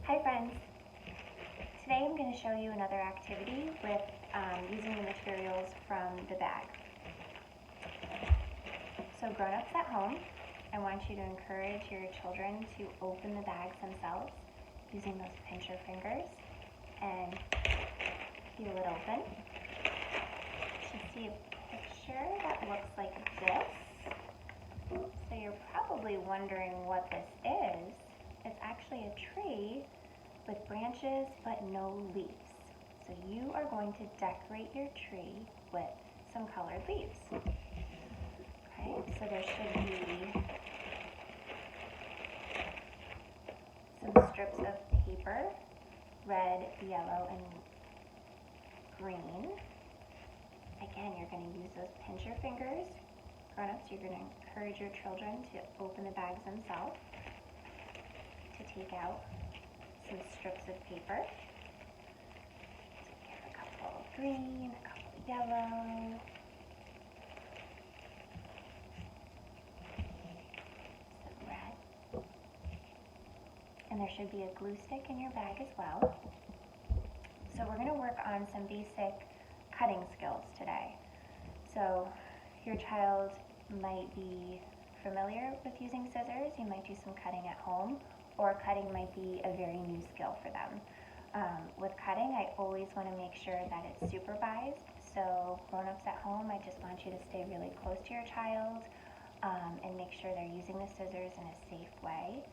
Hi friends! Today I'm going to show you another activity with using the materials from the bag. So grown-ups at home, I want you to encourage your children to open the bags themselves using those pincher fingers and peel it open. You should see a picture that looks like this. So you're probably wondering what this is. It's actually a tree with branches but no leaves. So you are going to decorate your tree with some colored leaves. Okay, so there should be some strips of paper, red, yellow, and green. Again, you're going to use those pincher fingers. Grown-ups, you're going to encourage your children to open the bags themselves to take out some strips of paper. So get a couple of green, a couple of yellow, some red, and there should be a glue stick in your bag as well. So we're going to work on some basic cutting skills today. So your child might be familiar with using scissors. You might do some cutting at home, or cutting might be a very new skill for them. With cutting, I always want to make sure that it's supervised. So grown-ups at home, I just want you to stay really close to your child and make sure they're using the scissors in a safe way.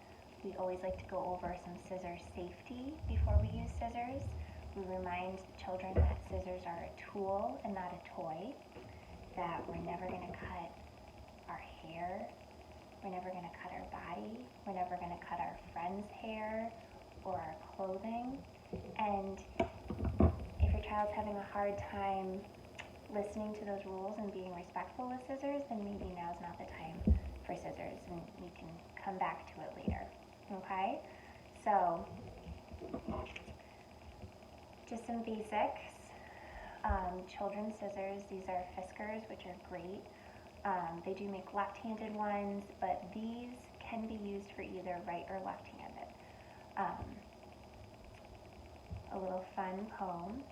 We always like to go over some scissor safety before we use scissors. We remind children that scissors are a tool and not a toy, that we're never going to cut our hair, we're never going to cut our body, we're never going to cut our friend's hair or our clothing. And if your child's having a hard time listening to those rules and being respectful with scissors, then maybe now's not the time for scissors and you can come back to it later. Okay? So, just some basics. Children's scissors, these are Fiskars, which are great. They do make left-handed ones, but these can be used for either right or left-handed. A little fun poem.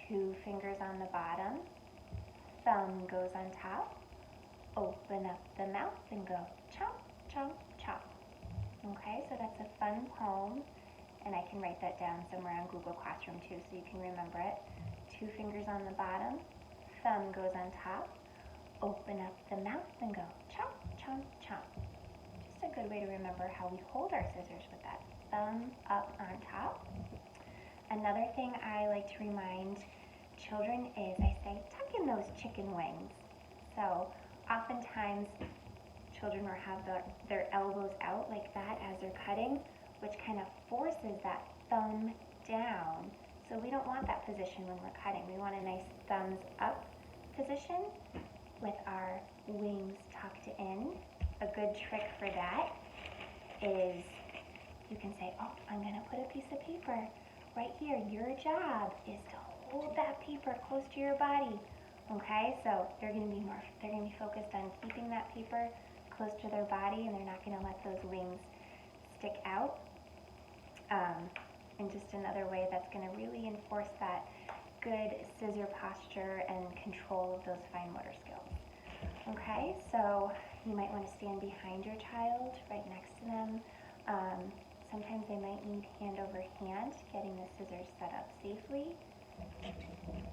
2 fingers on the bottom, thumb goes on top, open up the mouth and go chomp, chomp, chomp. Okay, so that's a fun poem, and I can write that down somewhere on Google Classroom too so you can remember it. 2 fingers on the bottom, thumb goes on top, open up the mouth and go chomp, chomp, chomp. Just a good way to remember how we hold our scissors with that thumb up on top. Another thing I like to remind children is I say, tuck in those chicken wings. So oftentimes children will have their elbows out like that as they're cutting, which kind of forces that thumb down. So we don't want that position when we're cutting. We want a nice thumbs up position with our wings tucked in. A good trick for that is you can say, oh, I'm going to put a piece of paper right here. Your job is to hold that paper close to your body. Okay, so they're going to be focused on keeping that paper close to their body, and they're not going to let those wings stick out. And just another way that's going to really enforce that good scissor posture and control of those fine motor skills. Okay, so you might want to stand behind your child, right next to them. Sometimes they might need hand over hand, getting the scissors set up safely,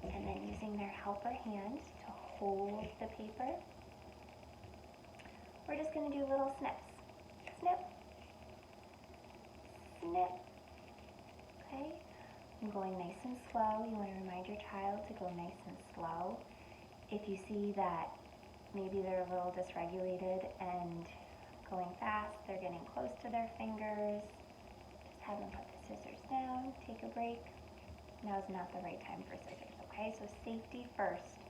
and then using their helper hand to hold the paper. We're just going to do little snips. Snip, snip. Okay, I'm going nice and slow. You want to remind your child to go nice and slow. If you see that maybe they're a little dysregulated and going fast, they're getting close to their fingers, just have them put the scissors down, take a break. Now's not the right time for scissors, okay? So safety first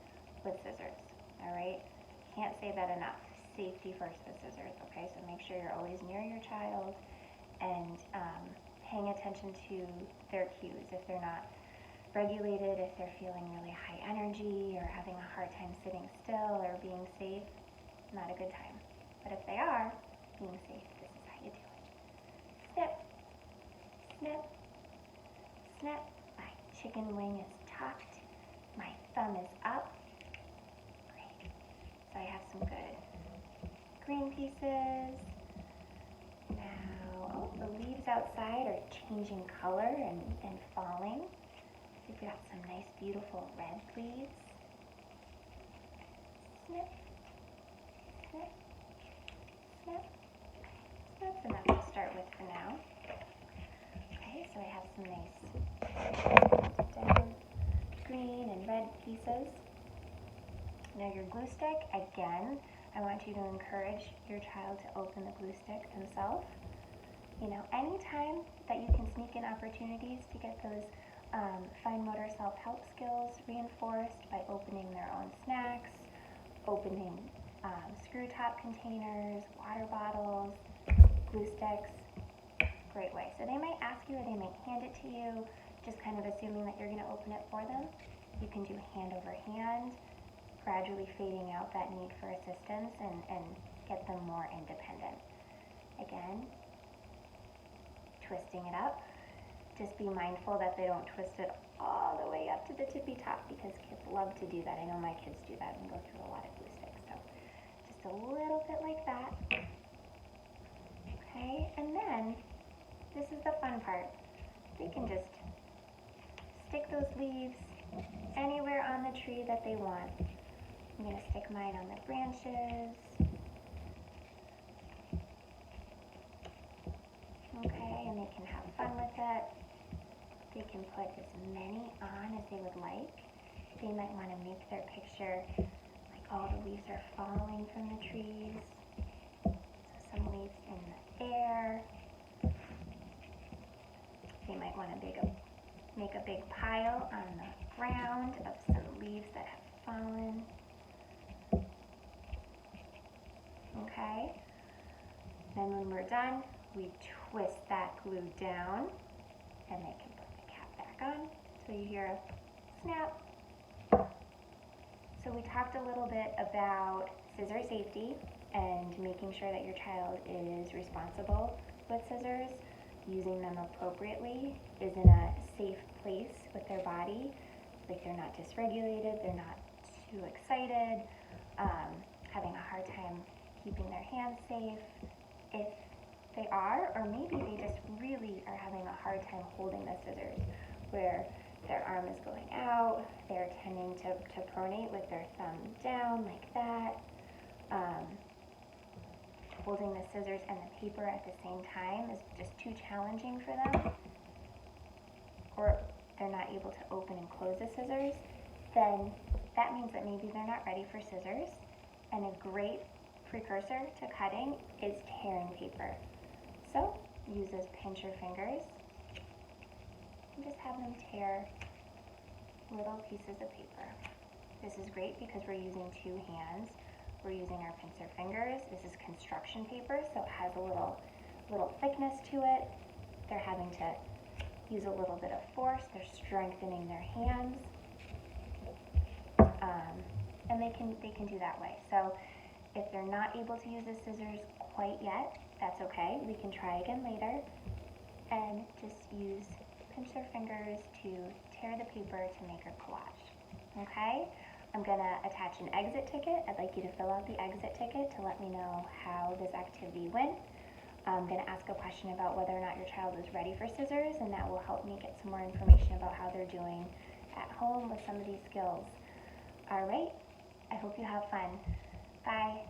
with scissors, all right? Can't say that enough. Safety first with scissors, okay? So make sure you're always near your child and paying attention to their cues. If they're not regulated, if they're feeling really high energy or having a hard time sitting still or being safe, not a good time. But if they are being safe, this is how you do it. Snip, snip, snip. My chicken wing is tucked. My thumb is up. Great. So I have some good green pieces. Now, oh, the leaves outside are changing color and falling. So we've got some nice, beautiful red leaves. Snip, snip, snip. So that's enough to start with for now. Okay, so I have some nice down green and red pieces. Now your glue stick, again, I want you to encourage your child to open the glue stick themselves. You know, anytime that you can sneak in opportunities to get those fine motor self-help skills reinforced by opening their own snacks, opening screw top containers, water bottles, glue sticks, great way. So they might ask you or they might hand it to you, just kind of assuming that you're going to open it for them. You can do hand over hand, gradually fading out that need for assistance and get them more independent. Again, twisting it up. Just be mindful that they don't twist it all the way up to the tippy top because kids love to do that. I know my kids do that and go through a lot of glue sticks. So just a little bit like that. Okay, and then this is the fun part. They can just stick those leaves anywhere on the tree that they want. I'm going to stick mine on the branches. Okay, and they can have fun with it. They can put as many on as they would like. They might want to make their picture like all the leaves are falling from the trees. So some leaves in the air. They might want to make a big pile on the ground of some leaves that have fallen. Okay, then when we're done, we twist that glue down and they can put the cap back on. So you hear a snap. So we talked a little bit about scissor safety and making sure that your child is responsible with scissors, using them appropriately, is in a safe place with their body, like they're not dysregulated, they're not too excited, having a hard time keeping their hands safe. If they are, or maybe they just really are having a hard time holding the scissors, where their arm is going out, they're tending to pronate with their thumb down like that, holding the scissors and the paper at the same time is just too challenging for them, or they're not able to open and close the scissors, then that means that maybe they're not ready for scissors. And a great precursor to cutting is tearing paper. So use those pincher fingers and just have them tear little pieces of paper. This is great because we're using two hands. We're using our pincer fingers. This is construction paper, so it has a little thickness to it. They're having to use a little bit of force. They're strengthening their hands, and they can do that way. So if they're not able to use the scissors quite yet, that's okay. We can try again later and just use pinch their fingers to tear the paper to make a collage. Okay? I'm going to attach an exit ticket. I'd like you to fill out the exit ticket to let me know how this activity went. I'm going to ask a question about whether or not your child is ready for scissors, and that will help me get some more information about how they're doing at home with some of these skills. All right? I hope you have fun. Bye.